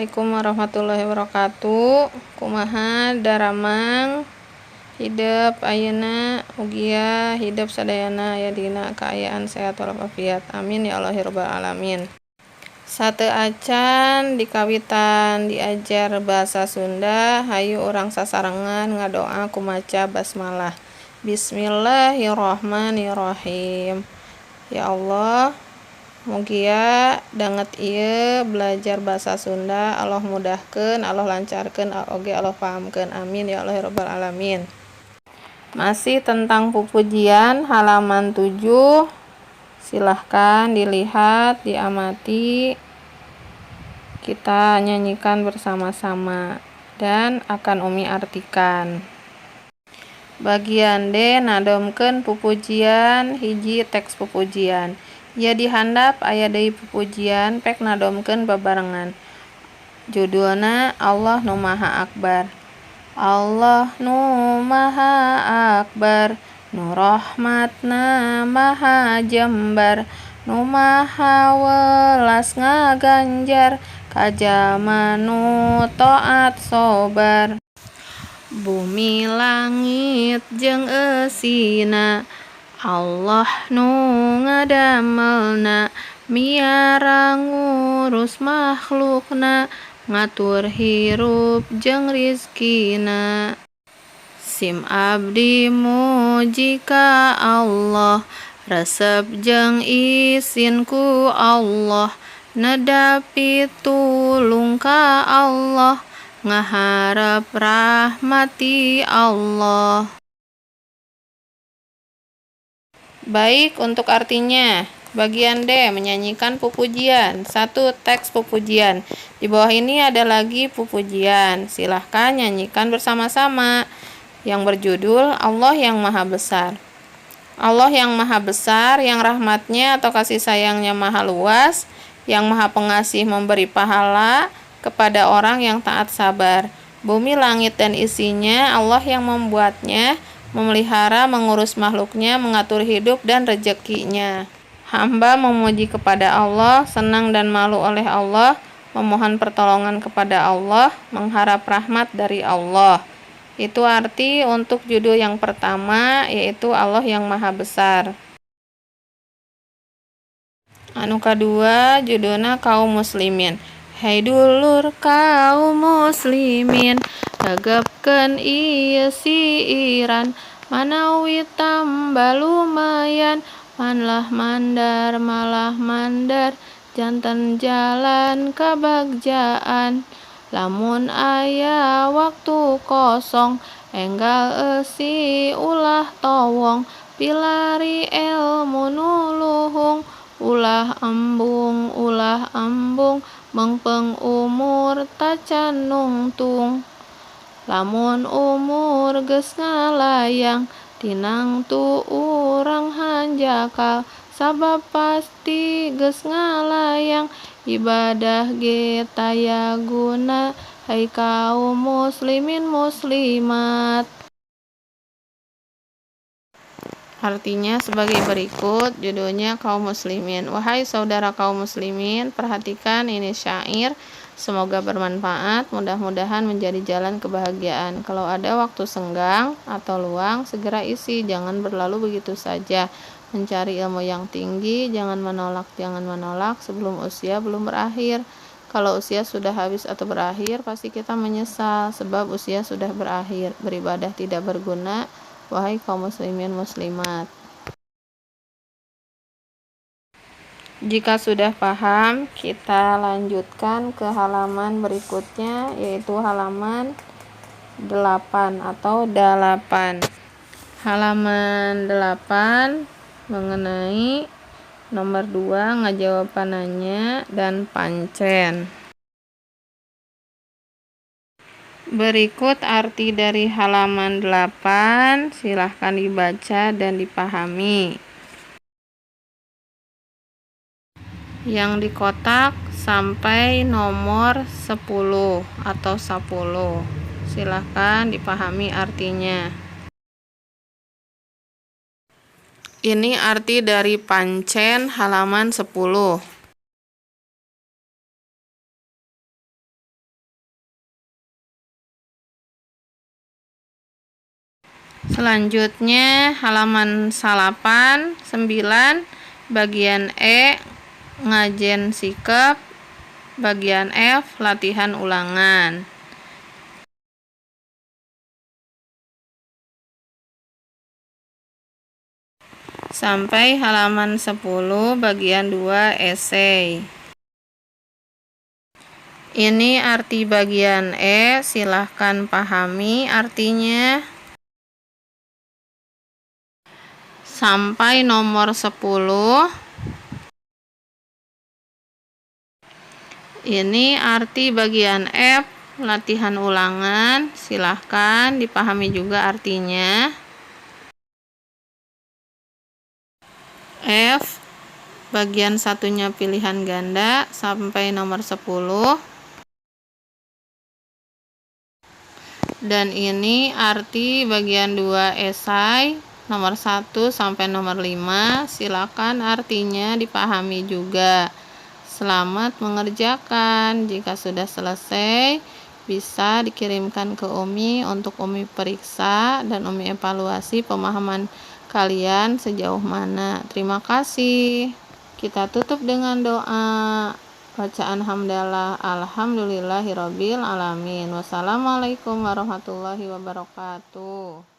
Assalamualaikum warahmatullahi wabarakatuh. Kumaha daramang hidup ayeuna mugia hidup sadayana aya dina kaayaan sehat walafiat. Amin ya Allah ya rabbal alamin. Sateu acan di kawitan diajar bahasa Sunda, hayu urang sasarengan ngadoa kumaca basmalah. Bismillahirrahmanirrahim. Ya Allah, mugia danget ieu belajar bahasa Sunda, Allah mudahkeun, Allah lancarkeun, oge Allah pahamkeun. Amin ya Allah ya rabbal alamin. Masih tentang pupujian halaman 7. Silahkan dilihat, diamati. Kita nyanyikan bersama-sama dan akan Umi artikan. Bagian D, nadomkeun pupujian hiji teks pupujian. Ya dihandap aya deui pupujian pek nadomkeun babarengan. Judulna Allah Nu Maha Akbar. Allah Nu Maha Akbar, Nu rahmatna maha jembar, Nu maha welas ngaganjar, kajama nu taat sobar. Bumi langit jeung eusina, Allah nu ngadamelna, miara ngurus makhlukna, ngatur hirup jeung rizkina. Sim abdi muji ka Allah, resep jeung isin ku Allah, nedapi tulung ka Allah, ngaharep rahmati Allah. Baik, untuk artinya. Bagian D, menyanyikan pupujian. 1. Teks pupujian. Di bawah ini ada lagi pupujian. Silahkan nyanyikan bersama-sama. Yang berjudul Allah yang Maha Besar. Allah yang Maha Besar, yang rahmatnya atau kasih sayangnya maha luas, yang maha pengasih memberi pahala kepada orang yang taat sabar. Bumi, langit, dan isinya Allah yang membuatnya, memelihara, mengurus makhluknya, mengatur hidup dan rezekinya. Hamba memuji kepada Allah, senang dan malu oleh Allah, memohon pertolongan kepada Allah, mengharap rahmat dari Allah. Itu arti untuk judul yang pertama, yaitu Allah yang Maha Besar. Anu kadua, judulna kaum muslimin. Hai dulur kaum muslimin, regepkeun ieu siiran, manawi tamba lumayan, manlah mandar malah mandar, janten jalan kabagjaan. Lamun aya waktu kosong, enggal eusi ulah towong, pilari ilmu nuluhung, ulah embung, mengpeng umur tacan nungtung. Lamun umur geus ngalayang, tinang tu urang hanjakal, sabab pasti geus ngalayang, ibadah ge taya guna, hai kaum muslimin muslimat. Artinya sebagai berikut, judulnya kaum muslimin. Wahai saudara kaum muslimin, perhatikan ini syair, semoga bermanfaat, mudah-mudahan menjadi jalan kebahagiaan. Kalau ada waktu senggang atau luang, segera isi, jangan berlalu begitu saja. Mencari ilmu yang tinggi, jangan menolak sebelum usia belum berakhir. Kalau usia sudah habis atau berakhir, pasti kita menyesal, sebab usia sudah berakhir. Beribadah tidak berguna, wahai kaum muslimin muslimat. Jika sudah paham, kita lanjutkan ke halaman berikutnya, yaitu halaman 8 atau 8. Halaman 8 mengenai nomor 2, ngajawab pananya dan pancen. Berikut arti dari halaman 8, silahkan dibaca dan dipahami. Yang di kotak sampai nomor 10 atau 10. Silahkan dipahami artinya. Ini arti dari pancen halaman 10. Selanjutnya halaman 9 bagian E ngajen sikep, bagian F latihan ulangan. Sampai halaman 10 bagian 2 esai. Ini arti bagian E, silahkan pahami artinya. Sampai nomor 10. Ini arti bagian F, latihan ulangan, silahkan dipahami juga artinya. F, bagian satunya pilihan ganda sampai nomor 10. Dan ini arti bagian 2 esai nomor 1 sampai nomor 5, silakan artinya dipahami juga. Selamat mengerjakan. Jika sudah selesai, bisa dikirimkan ke Umi untuk Umi periksa dan Umi evaluasi pemahaman kalian sejauh mana. Terima kasih. Kita tutup dengan doa. Bacaan hamdalah, alhamdulillahirabbil alamin. Wassalamualaikum warahmatullahi wabarakatuh.